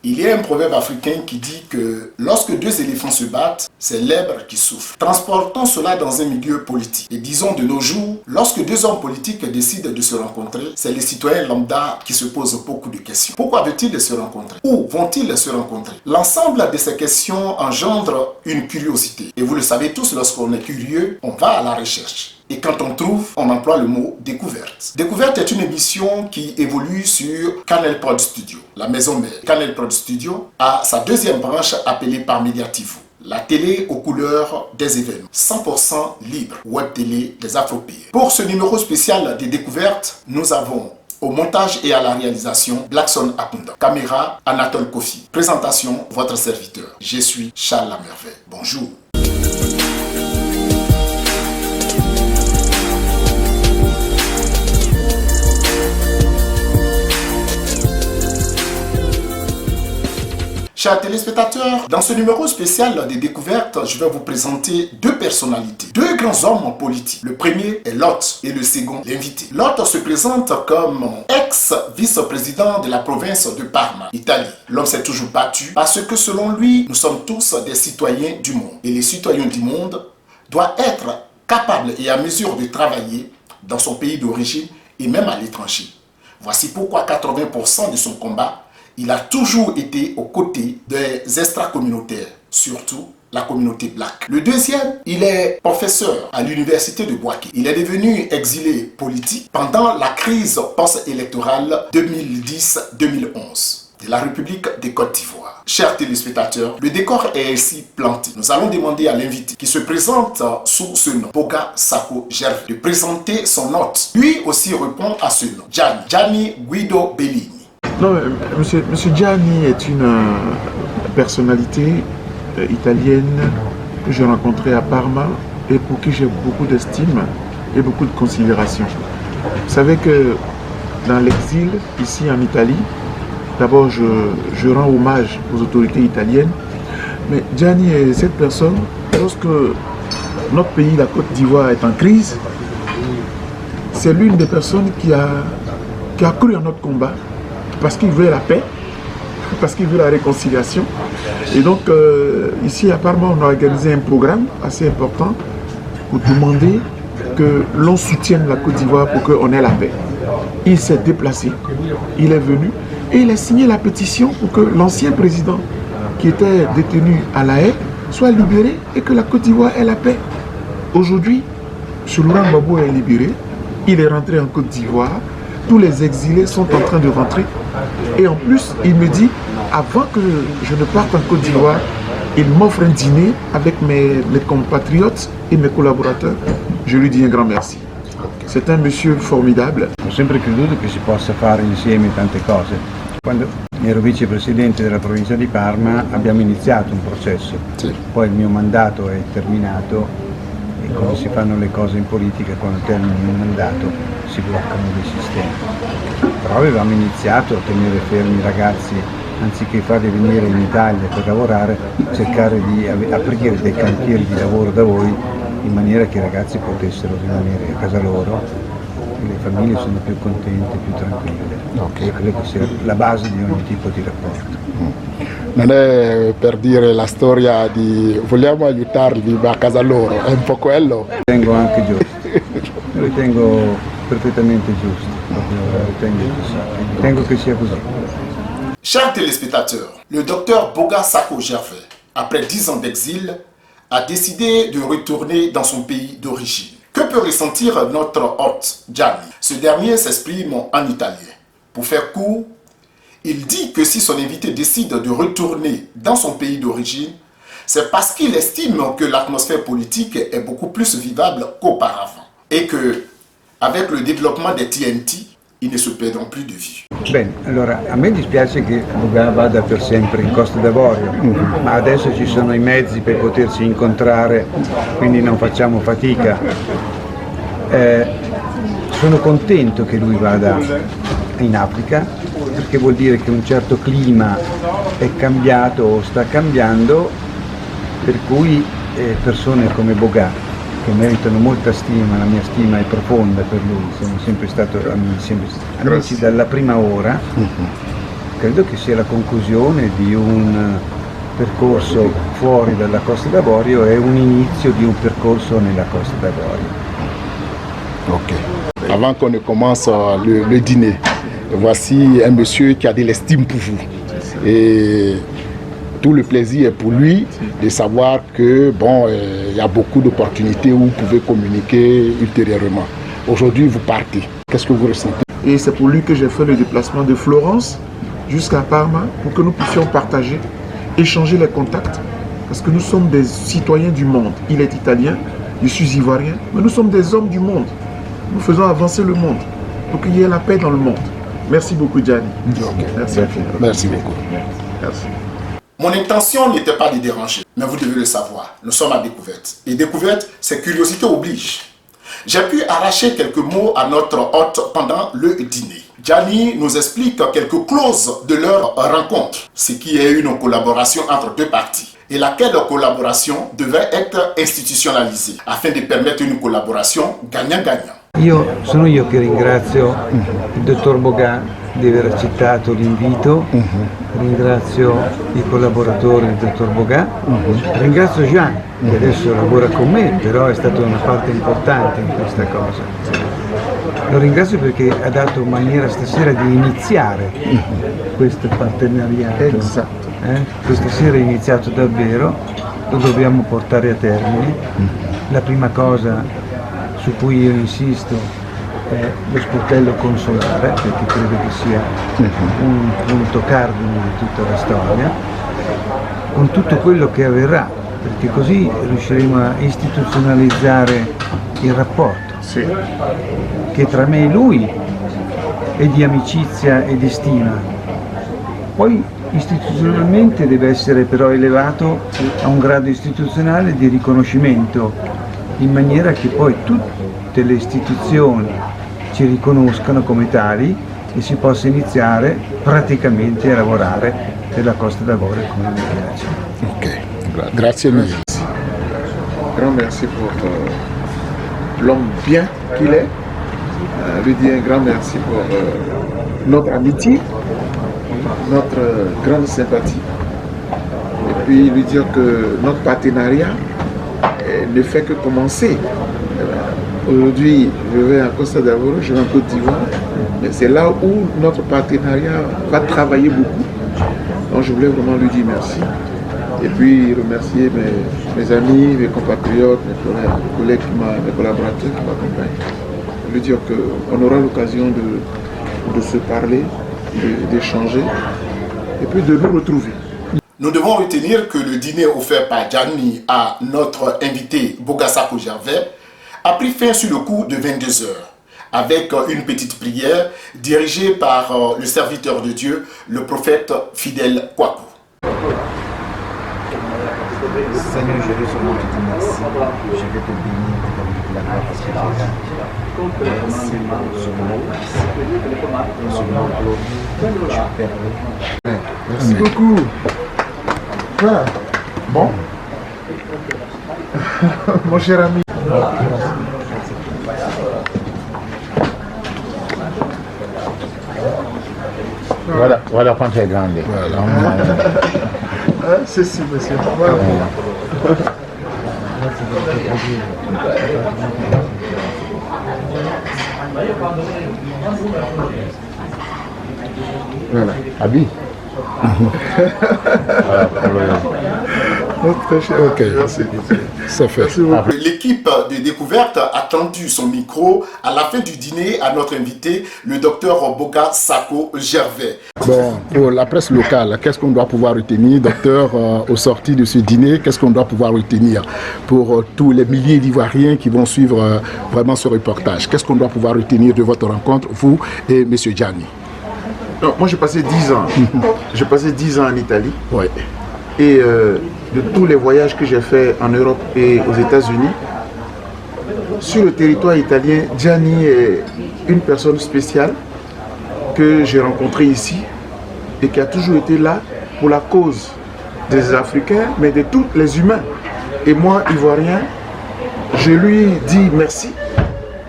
Il y a un proverbe africain qui dit que lorsque deux éléphants se battent, c'est l'èbre qui souffre. Transportons cela dans un milieu politique. Et disons de nos jours, lorsque deux hommes politiques décident de se rencontrer, c'est les citoyens lambda qui se posent beaucoup de questions. Pourquoi veulent-ils se rencontrer? Où vont-ils se rencontrer? L'ensemble de ces questions engendre une curiosité. Et vous le savez tous, lorsqu'on est curieux, on va à la recherche. Et quand on trouve, on emploie le mot découverte. Découverte est une émission qui évolue sur Canal Prod Studio, la maison mère. Canal Prod Studio a sa deuxième branche appelée par Mediativo, la télé aux couleurs des événements, 100% libre, web télé des Afropéens. Pour ce numéro spécial des découvertes, nous avons au montage et à la réalisation, Blackson Akunda. Caméra, Anatole Kofi. Présentation, votre serviteur. Je suis Charles Lamerveille. Bonjour. Chers téléspectateurs, dans ce numéro spécial des découvertes, je vais vous présenter deux personnalités, deux grands hommes politiques. Le premier est Lot et le second l'invité. Lot se présente comme ex-vice-président de la province de Parma, Italie. L'homme s'est toujours battu parce que selon lui, nous sommes tous des citoyens du monde. Et les citoyens du monde doivent être capables et à mesure de travailler dans son pays d'origine et même à l'étranger. Voici pourquoi 80% de son combat, il a toujours été aux côtés des extra-communautaires, surtout la communauté black. Le deuxième, il est professeur à l'université de Bouaké. Il est devenu exilé politique pendant la crise post-électorale 2010-2011 de la République de Côte d'Ivoire. Chers téléspectateurs, le décor est ici planté. Nous allons demander à l'invité qui se présente sous ce nom, Boga Sako Gervais, de présenter son hôte. Lui aussi répond à ce nom, Gianni Guido Bellini. Non, monsieur Gianni est une personnalité italienne que j'ai rencontrée à Parma et pour qui j'ai beaucoup d'estime et beaucoup de considération. Vous savez que dans l'exil, ici en Italie, d'abord je rends hommage aux autorités italiennes, mais Gianni est cette personne, lorsque notre pays, la Côte d'Ivoire, est en crise, c'est l'une des personnes qui a cru en notre combat, parce qu'il veut la paix, parce qu'il veut la réconciliation. Et donc, ici à Parma, on a organisé un programme assez important pour demander que l'on soutienne la Côte d'Ivoire pour qu'on ait la paix. Il s'est déplacé, il est venu et il a signé la pétition pour que l'ancien président qui était détenu à La Haye soit libéré et que la Côte d'Ivoire ait la paix. Aujourd'hui, Laurent Gbagbo est libéré, il est rentré en Côte d'Ivoire. Tous les exilés sont en train de rentrer. Et en plus, il me dit, avant que je ne parte en Côte d'Ivoire, il m'offre un dîner avec mes compatriotes et mes collaborateurs. Je lui dis un grand merci. C'est un monsieur formidable. Ho sempre creduto che si possa fare insieme tante cose. Quando ero vicepresidente della provincia di Parma abbiamo iniziato un processo. Sì. Poi il mio mandato è terminato. E come si fanno le cose in politica, quando termina il mandato si bloccano dei sistemi. Però avevamo iniziato a tenere fermi i ragazzi, anziché farli venire in Italia per lavorare, cercare di aprire dei cantieri di lavoro da voi in maniera che i ragazzi potessero rimanere a casa loro e le famiglie sono più contente, più tranquille. Okay. Credo che sia la base di ogni tipo di rapporto. Non è per dire la storia di vogliamo aiutarli a casa loro, è un po' quello. Ritengo anche giusto, lo ritengo perfettamente giusto, ritengo che sia così. Chers téléspectateurs, le docteur Boga Sako Gervais, après 10 ans d'exil, a décidé de retourner dans son pays d'origine. Que peut ressentir notre hôte, Gianni? Ce dernier s'exprime en italien. Pour faire court, il dit que si son invité décide de retourner dans son pays d'origine, c'est parce qu'il estime que l'atmosphère politique est beaucoup plus vivable qu'auparavant. Et que, avec le développement des TNT, ils ne se perdront plus de vue. Bene, allora a me dispiace che Boga vada per sempre in Costa d'Avorio, ma adesso ci sono i mezzi per potersi incontrare, quindi non facciamo fatica. Sono contento che lui vada in Africa, perché vuol dire che un certo clima è cambiato o sta cambiando, per cui persone come Boga, che meritano molta stima, la mia stima è profonda per lui, sono sempre stato amici dalla prima ora, credo che sia la conclusione di un percorso fuori dalla Costa d'Avorio e un inizio di un percorso nella Costa d'Avorio. Ok. Avant qu'on ne commence le dîner, voici un monsieur qui a de l'estime pour vous. Et tout le plaisir est pour lui de savoir que il y a beaucoup d'opportunités où vous pouvez communiquer ultérieurement. Aujourd'hui, vous partez. Qu'est-ce que vous ressentez? Et c'est pour lui que j'ai fait le déplacement de Florence jusqu'à Parma pour que nous puissions partager, échanger les contacts. Parce que nous sommes des citoyens du monde. Il est italien, je suis ivoirien, mais nous sommes des hommes du monde. Nous faisons avancer le monde pour qu'il y ait la paix dans le monde. Merci beaucoup, Gianni. Okay. Merci. Merci beaucoup. Merci. Mon intention n'était pas de déranger, mais vous devez le savoir, nous sommes à découverte. Et découverte, c'est curiosité oblige. J'ai pu arracher quelques mots à notre hôte pendant le dîner. Gianni nous explique quelques clauses de leur rencontre, ce qui est une collaboration entre deux parties, et laquelle collaboration devait être institutionnalisée, afin de permettre une collaboration gagnant-gagnant. Sono io che ringrazio il dottor Boga di aver accettato l'invito, ringrazio i collaboratori del dottor Boga, ringrazio Jean che adesso lavora con me, però è stata una parte importante in questa cosa. Lo ringrazio perché ha dato maniera stasera di iniziare questo partenariato. Esatto. Questa sera è iniziato davvero, lo dobbiamo portare a termine. La prima cosa su cui io insisto è lo sportello consolare, perché credo che sia un punto cardine di tutta la storia, con tutto quello che avverrà, perché così riusciremo a istituzionalizzare il rapporto, che tra me e lui è di amicizia e di stima. Poi istituzionalmente deve essere però elevato a un grado istituzionale di riconoscimento, in maniera che poi tutte le istituzioni ci riconoscano come tali e si possa iniziare praticamente a lavorare per la Costa d'Avorio come mi piace. Ok, grazie mille. Grand merci pour l'homme bien qu'il est. Lui dire un grand merci pour notre amitié, notre grande sympathie. Et puis lui dire que notre partenariat ne fait que commencer. Aujourd'hui, je vais à Costa d'Avorio, je vais en Côte d'Ivoire, mais c'est là où notre partenariat va travailler beaucoup. Donc je voulais vraiment lui dire merci. Et puis remercier mes amis, mes compatriotes, mes collègues, mes collaborateurs qui m'accompagnent. Lui dire qu'on aura l'occasion de se parler, d'échanger, et puis de nous retrouver. Nous devons retenir que le dîner offert par Gianni à notre invité Boga Sako Gervais a pris fin sur le coup de 22 heures, avec une petite prière dirigée par le serviteur de Dieu, le prophète Fidèle Kwaku. Seigneur Jésus, je te remercie. Je vais te bénir et te donner la gloire parce que tu es là. Merci pour ce moment. Pour ce moment glorieux que tu as permis. Merci beaucoup. Voilà. Bon. Mon cher ami. Voilà quanto è grande. C'est si, monsieur. Voilà. Voilà. Abi. Ok, c'est fait. L'équipe de découverte a tendu son micro à la fin du dîner à notre invité, le docteur Boga Sako Gervais. Bon, pour la presse locale, qu'est-ce qu'on doit pouvoir retenir, docteur, au sorti de ce dîner? Qu'est-ce qu'on doit pouvoir retenir pour tous les milliers d'Ivoiriens qui vont suivre vraiment ce reportage? Qu'est-ce qu'on doit pouvoir retenir de votre rencontre, vous et M. Gianni? Non, moi j'ai passé 10 ans. J'ai passé 10 ans en Italie. Ouais. Et de tous les voyages que j'ai faits en Europe et aux États-Unis, sur le territoire italien, Gianni est une personne spéciale que j'ai rencontrée ici et qui a toujours été là pour la cause des Africains, mais de tous les humains. Et moi, Ivoirien, je lui dis merci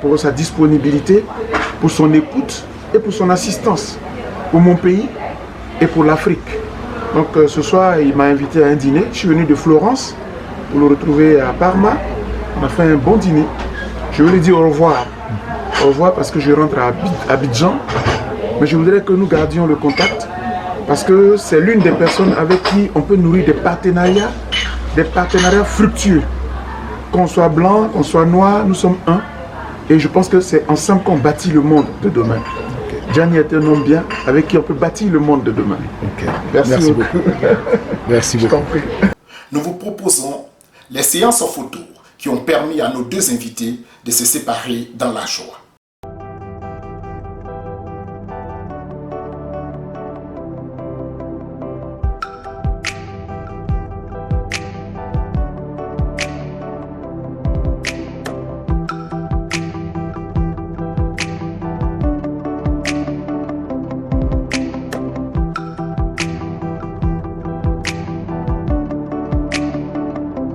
pour sa disponibilité, pour son écoute et pour son assistance pour mon pays et pour l'Afrique. Donc ce soir, il m'a invité à un dîner. Je suis venu de Florence pour le retrouver à Parma. On a fait un bon dîner. Je veux lui dire au revoir. Au revoir parce que je rentre à Abidjan. Mais je voudrais que nous gardions le contact parce que c'est l'une des personnes avec qui on peut nourrir des partenariats fructueux. Qu'on soit blanc, qu'on soit noir, nous sommes un. Et je pense que c'est ensemble qu'on bâtit le monde de demain. Gianni est un homme bien avec qui on peut bâtir le monde de demain. Merci beaucoup. Merci beaucoup. Je t'en prie. Nous vous proposons les séances en photo qui ont permis à nos deux invités de se séparer dans la joie.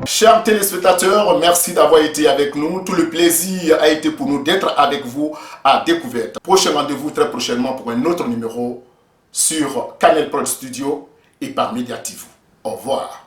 Chers téléspectateurs, merci d'avoir été avec nous. Tout le plaisir a été pour nous d'être avec vous à Découverte. Prochain rendez-vous très prochainement pour un autre numéro sur Canal Prod Studio et par Mediativo. Au revoir.